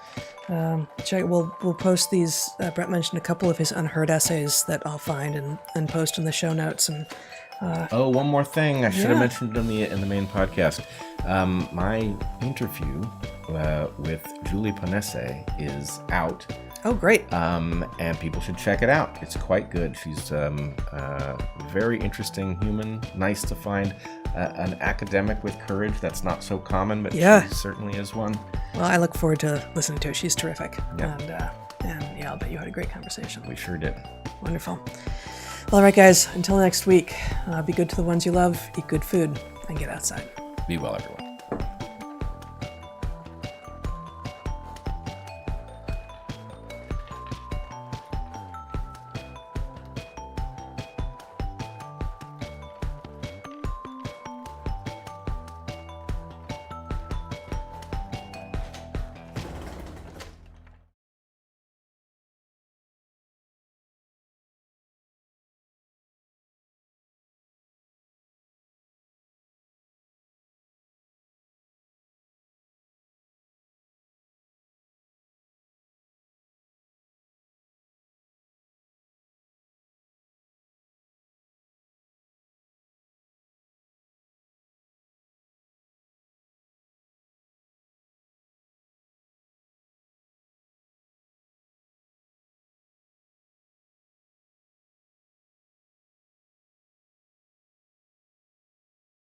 We'll post these. Bret mentioned a couple of his unheard essays that I'll find and post in the show notes. And one more thing I should have mentioned in the main podcast. My interview with Julie Ponesse is out. Oh, great! And people should check it out. It's quite good. She's a very interesting human. Nice to find an academic with courage. That's not so common, but she certainly is one. Well, I look forward to listening to her. She's terrific. And I'll bet you had a great conversation. We sure did. Wonderful. All right, guys. Until next week, be good to the ones you love, eat good food, and get outside. Be well, everyone.